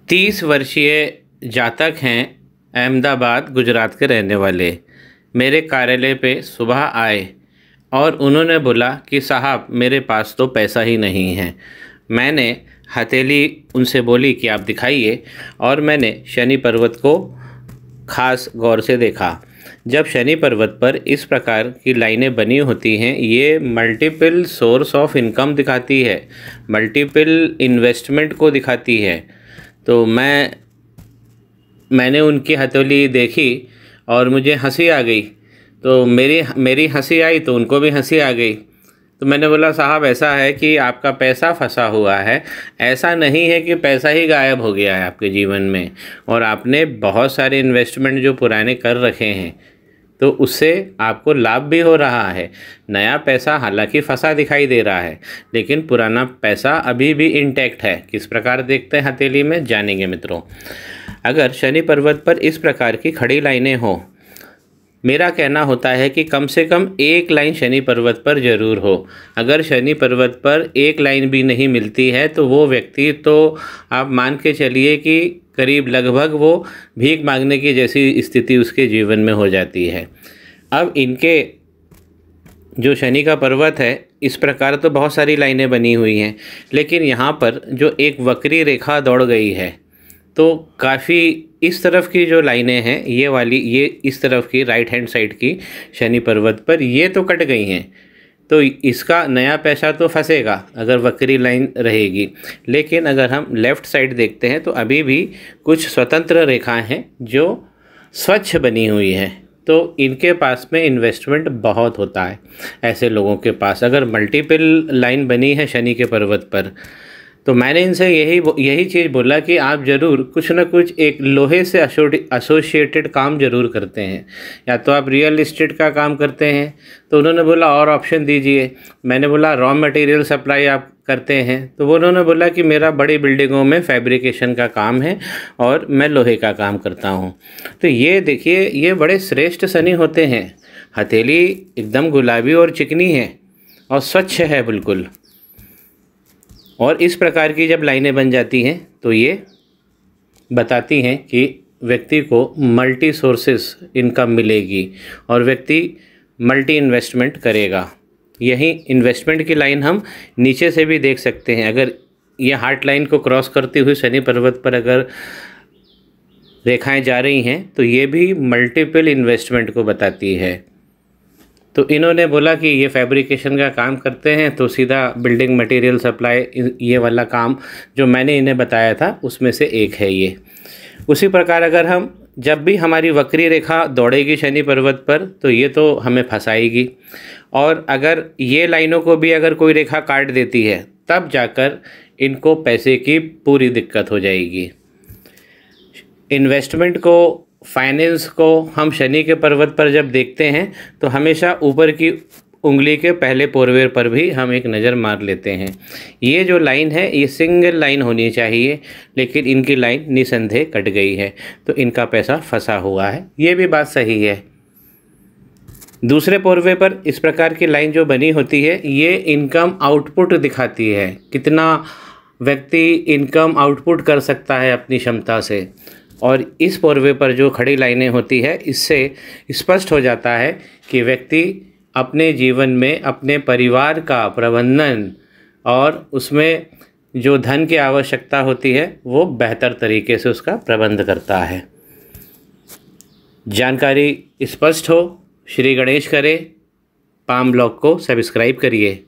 30 वर्षीय जातक हैं, अहमदाबाद गुजरात के रहने वाले। मेरे कार्यालय पे सुबह आए और उन्होंने बोला कि साहब मेरे पास तो पैसा ही नहीं है। मैंने हथेली उनसे बोली कि आप दिखाइए, और मैंने शनि पर्वत को ख़ास गौर से देखा। जब शनि पर्वत पर इस प्रकार की लाइनें बनी होती हैं, ये मल्टीपल सोर्स ऑफ इनकम दिखाती है, मल्टीपल इन्वेस्टमेंट को दिखाती है। तो मैंने उनकी हथेली देखी और मुझे हंसी आ गई। तो मेरी हंसी आई तो उनको भी हंसी आ गई। तो मैंने बोला साहब ऐसा है कि आपका पैसा फंसा हुआ है, ऐसा नहीं है कि पैसा ही गायब हो गया है आपके जीवन में, और आपने बहुत सारे इन्वेस्टमेंट जो पुराने कर रखे हैं तो उससे आपको लाभ भी हो रहा है। नया पैसा हालांकि फंसा दिखाई दे रहा है, लेकिन पुराना पैसा अभी भी इंटैक्ट है। किस प्रकार देखते हैं हथेली में, जानेंगे मित्रों। अगर शनि पर्वत पर इस प्रकार की खड़ी लाइनें हो, मेरा कहना होता है कि कम से कम एक लाइन शनि पर्वत पर ज़रूर हो। अगर शनि पर्वत पर एक लाइन भी नहीं मिलती है तो वो व्यक्ति, तो आप मान के चलिए कि करीब लगभग वो भीख मांगने की जैसी स्थिति उसके जीवन में हो जाती है। अब इनके जो शनि का पर्वत है, इस प्रकार तो बहुत सारी लाइनें बनी हुई हैं, लेकिन यहाँ पर जो एक वक्री रेखा दौड़ गई है, तो काफ़ी इस तरफ की जो लाइनें हैं, ये वाली, ये इस तरफ की राइट हैंड साइड की शनि पर्वत पर ये तो कट गई हैं। तो इसका नया पैसा तो फंसेगा अगर वक्री लाइन रहेगी। लेकिन अगर हम लेफ़्ट साइड देखते हैं तो अभी भी कुछ स्वतंत्र रेखाएं हैं जो स्वच्छ बनी हुई हैं। तो इनके पास में इन्वेस्टमेंट बहुत होता है ऐसे लोगों के पास। अगर मल्टीपल लाइन बनी है शनि के पर्वत पर, तो मैंने इनसे यही चीज़ बोला कि आप ज़रूर कुछ ना कुछ एक लोहे से एसोसिएटेड काम ज़रूर करते हैं, या तो आप रियल इस्टेट का काम करते हैं। तो उन्होंने बोला और ऑप्शन दीजिए। मैंने बोला रॉ मटेरियल सप्लाई आप करते हैं, तो वो उन्होंने बोला कि मेरा बड़ी बिल्डिंगों में फैब्रिकेशन का काम है और मैं लोहे का काम करता हूँ। तो ये देखिए, ये बड़े श्रेष्ठ शनि होते हैं। हथेली एकदम गुलाबी और चिकनी है और स्वच्छ है बिल्कुल। और इस प्रकार की जब लाइनें बन जाती हैं तो ये बताती हैं कि व्यक्ति को मल्टी सोर्सेस इनकम मिलेगी और व्यक्ति मल्टी इन्वेस्टमेंट करेगा। यही इन्वेस्टमेंट की लाइन हम नीचे से भी देख सकते हैं। अगर ये हार्ट लाइन को क्रॉस करती हुई शनि पर्वत पर अगर रेखाएं जा रही हैं तो ये भी मल्टीपल इन्वेस्टमेंट को बताती है। तो इन्होंने बोला कि ये फैब्रिकेशन का काम करते हैं, तो सीधा बिल्डिंग मटेरियल सप्लाई, ये वाला काम जो मैंने इन्हें बताया था उसमें से एक है ये। उसी प्रकार अगर हम जब भी हमारी वक्री रेखा दौड़ेगी शनि पर्वत पर तो ये तो हमें फंसाएगी, और अगर ये लाइनों को भी अगर कोई रेखा काट देती है तब जाकर इनको पैसे की पूरी दिक्कत हो जाएगी। इन्वेस्टमेंट को, फाइनेंस को हम शनि के पर्वत पर जब देखते हैं तो हमेशा ऊपर की उंगली के पहले पोरवेर पर भी हम एक नज़र मार लेते हैं। ये जो लाइन है ये सिंगल लाइन होनी चाहिए, लेकिन इनकी लाइन निसंदेह कट गई है, तो इनका पैसा फंसा हुआ है। ये भी बात सही है। दूसरे पोरवे पर इस प्रकार की लाइन जो बनी होती है, ये इनकम आउटपुट दिखाती है, कितना व्यक्ति इनकम आउटपुट कर सकता है अपनी क्षमता से। और इस पोरवे पर जो खड़ी लाइनें होती है, इससे स्पष्ट हो जाता है कि व्यक्ति अपने जीवन में अपने परिवार का प्रबंधन और उसमें जो धन की आवश्यकता होती है वो बेहतर तरीके से उसका प्रबंध करता है। जानकारी स्पष्ट हो, श्री गणेश करे। पाम ब्लॉग को सब्सक्राइब करिए।